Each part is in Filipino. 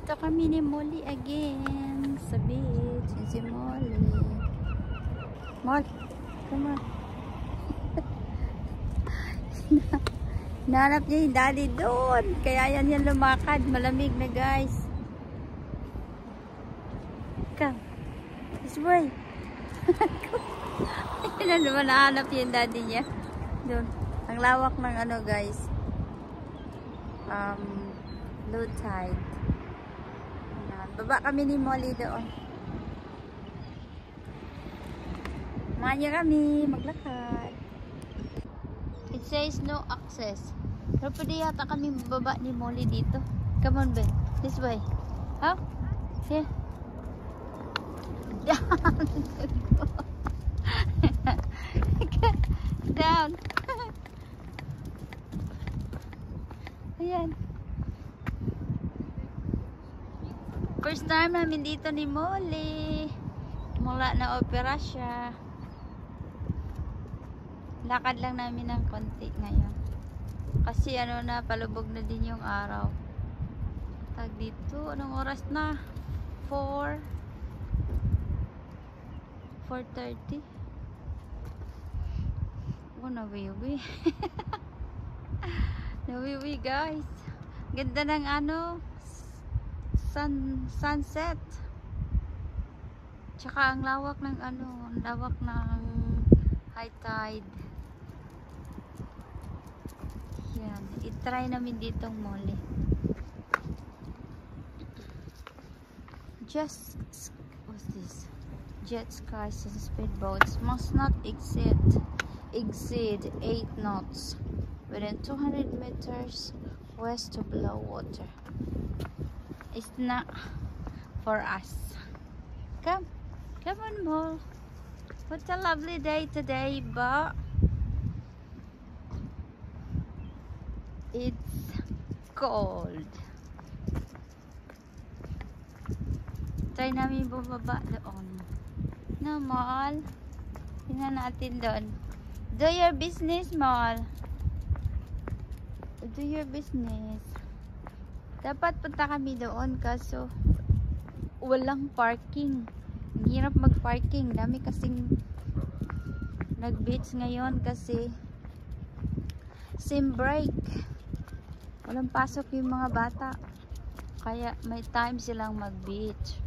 Dito kami ni Molly again sa beach. Si Molly. Molly, come on. Nahanap niya yung daddy doon. Kaya yan lumakad. Malamig na guys. Come. This way. Yan naman nahanap yung daddy niya. Doon. Ang lawak ng ano guys. Low tide. Baba kami ni Molly doon. Manya kami maglakad. It says no access. Pero pwede yata kami baba ni Molly dito. Come on, Ben. This way. How? Here. Down. Down. Ayan. First time namin dito ni Molly. Mula na opera siya. Lakad lang namin ng konti ngayon. Kasi ano na, palubog na din yung araw. Tag dito, anong oras na? 4:30. Oh, nawiwi. Nawiwi guys. Ganda ng ano, sunset. Tsaka ang lawak ng ano, ang lawak ng high tide. Yan, i-try namin ditong Molly. What's this? Jet skis and speedboats must not exceed 8 knots within 200 meters west of low water. It's not for us. Come on, Mol. What a lovely day today, but it's cold. Try namin bumaba doon. No, Mol. Tingnan natin doon. Do your business, Mol. Do your business. Dapat punta kami doon kaso walang parking. Ang hirap mag-parking. Dami kasing nag-beach ngayon kasi sem break. Walang pasok yung mga bata. Kaya may time silang mag-beach.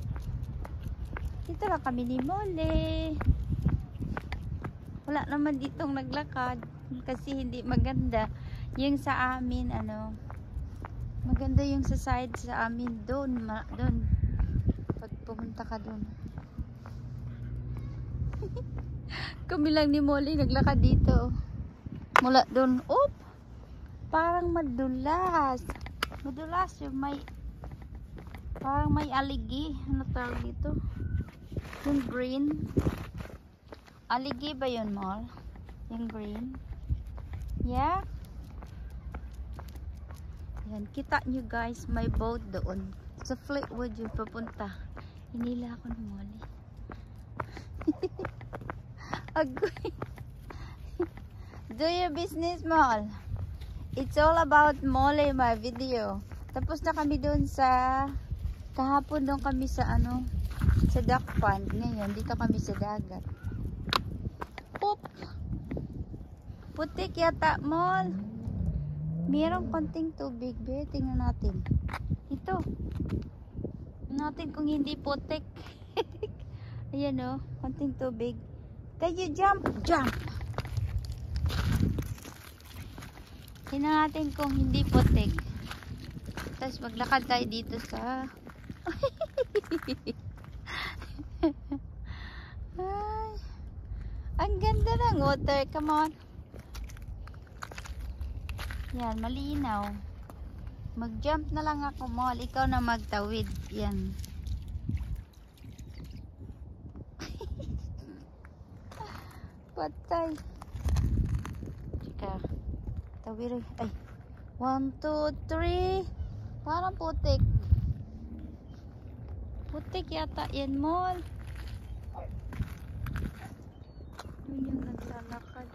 Dito lang kami ni Molly. Wala naman ditong naglakad kasi hindi maganda. Yung sa amin ano, maganda yung sa side sa amin doon, pag pumunta ka doon. Kami lang ni Molly naglakad dito. Mula doon, parang madulas. Madulas yung parang may aligi. Ano tawag dito? Yung green. Aligi ba yun, Mol? Yung green. Yeah. Yan, kita nyo guys, may boat doon. Sa Fleetwood yung papunta. Hinila ako ni Molly. Agoy. Do your business, Mol. It's all about Molly, my video. Tapos na kami doon sa kahapon doon kami sa ano, sa duck pond. Ngayon, dito kami sa dagat. Oop! Putik yata, Mol. Mayroong konting tubig, be. Tingnan natin. Ito. Tingnan natin kung hindi putik. Ayan o, konting tubig. Kayo jump, jump. Tingnan natin kung hindi putik. Tapos maglakad tayo dito sa ay, ang ganda ng water. Come on. Yan, malinaw. Mag-jump na lang ako, Mol. Ikaw na magtawid. Yan. Patay. Tsaka, tawid. Ay. 1, 2, 3. Parang putik. Putik yata yan, Mol. Yun yung naglalakad.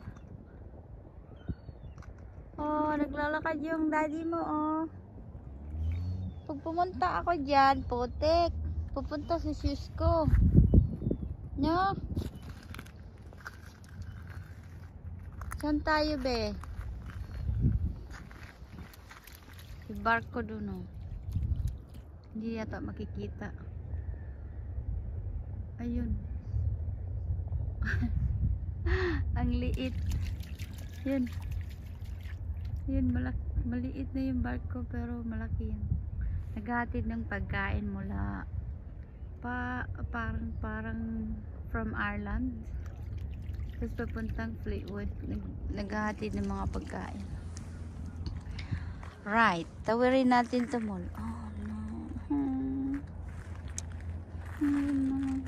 Oh, naglalakad yung daddy mo, oh. Pag pumunta ako dyan, putik. Pupunta sa shoes ko. No? Saan tayo, be? Yung barko dun, oh. Hindi yata makikita. Ayun. Ang liit. Yun. Yun, maliit na yung barko pero malaki yan. Naghahatid ng pagkain mula parang from Ireland. Tapos papuntang Fleetwood. Naghahatid ng mga pagkain. Right. Tawirin natin ito mall. Oh no. No.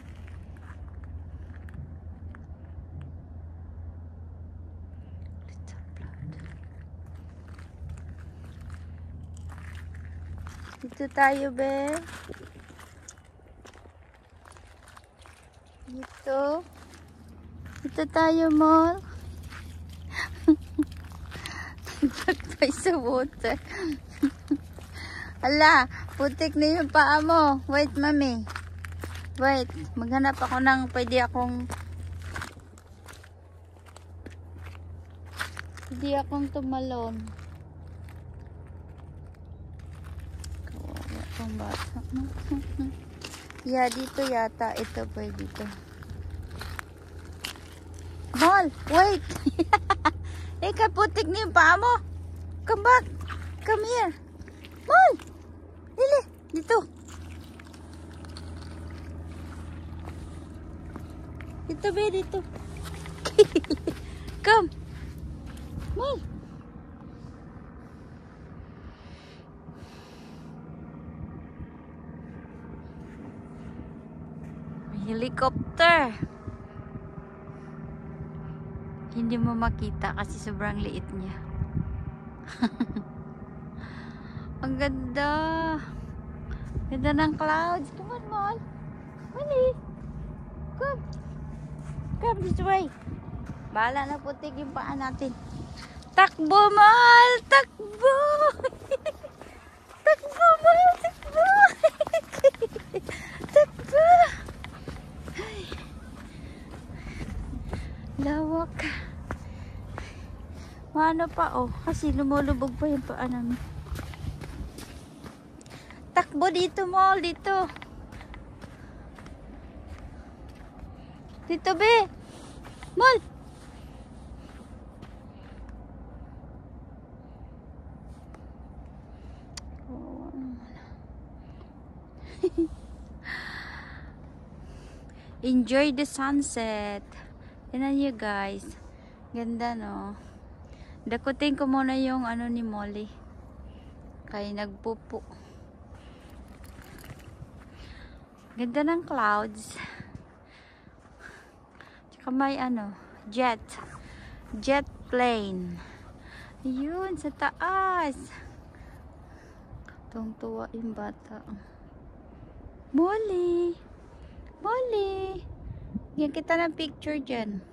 Dito tayo, be. Dito. Dito tayo, mall. Nagtagpay sa water. Ala, putik na yung paa mo. Wait, mami. Wait, maghanap ako ng pwede akong tumalon. Kawawa pang bata. Yeah, dito yata. Ito pwede dito. Mall, wait. Ika, putik na yung paa mo. Come back. Come here. Mall. Dili, dito. Dito, be, dito. Come. Mall. Helicopter. Hindi mo makita kasi sobrang liit niya. Ang ganda. Ganda ng clouds. Come on, Mall. Mali. Come. Come this way. Bahala na putik yung paa natin. Takbo, Mall. Takbo. Takbo, Mall. Takbo. Takbo. Lawak. Ano pa, oh. Kasi lumulubog pa yung paa namin. Takbo dito, Mall. Dito. Dito, be. Mall. Oh, enjoy the sunset. Tignan nyo, guys. Ganda, no? Dakutin ko muna yung ano ni Molly. Kaya nagpupo. Ganda ng clouds. Tsaka may ano, jet plane. Ayun, sa taas. Tuwang-tuwa yung bata. Molly. Molly. Yan kita ng picture dyan.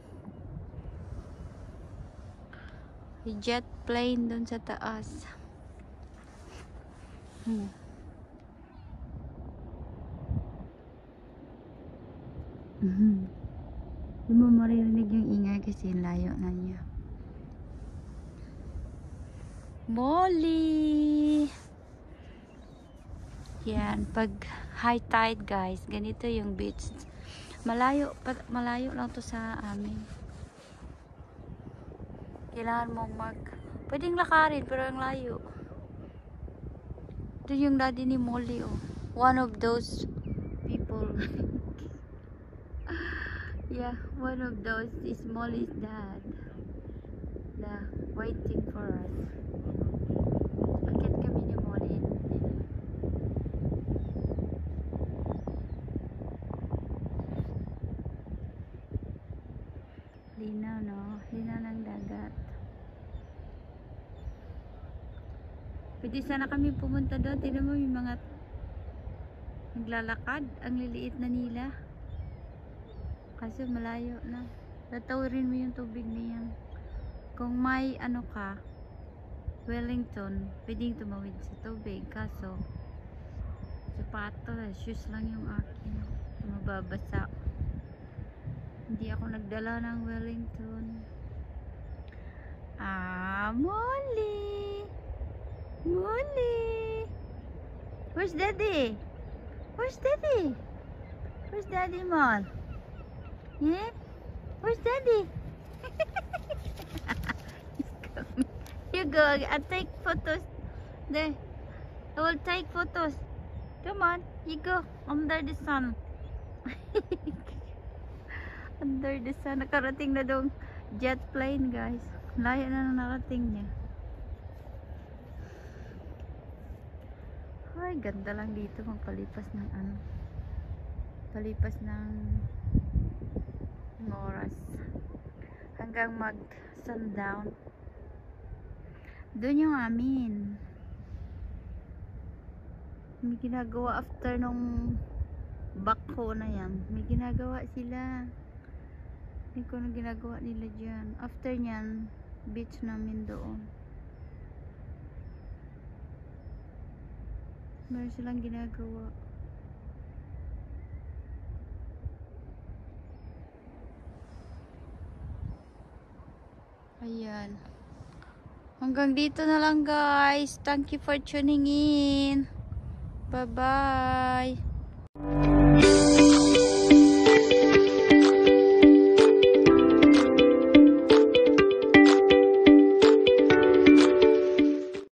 Jet plane dun sa taas. Hindi mo maririnig yung ingay kasi layo na niya. Molly! Yan, pag high tide, guys, ganito yung beach. Malayo lang to sa amin. Kailangan mong pwedeng lakarin pero ang layo. Ito yung daddy ni Molly, oh. One of those people. Yeah, one of those is Molly's dad. Waiting for us. Akit kami ni Molly. Linaw, no? Linaw ng dagat. Pwede sana kami pumunta doon. Tignan mo yung mga naglalakad. Ang liliit na nila. Kasi malayo na. Tatawirin mo yung tubig na yan. Kung may ano ka, Wellington, pwedeng tumawid sa tubig. Kaso, Sapatos, shoes lang yung akin. Mababasa. Hindi ako nagdala ng Wellington. Molly! Molly! Where's Daddy? Where's Daddy? Where's Daddy, Mol? Yeah? Where's Daddy? You go, I'll take photos. There. I will take photos. Come on, you go. Under the sun. Under the sun. Nakarating na dong jet plane, guys. Layo na narating niya. Ay, ganda lang dito magpalipas ng ano. Palipas ng oras. Hanggang mag sundown. Doon yung amin. May ginagawa after nung backhoe na yan. May ginagawa sila. Hindi ko na ginagawa nila dyan. After nyan, beach namin doon. Meron silang ginagawa. Ayan. Hanggang dito na lang, guys. Thank you for tuning in. Bye-bye.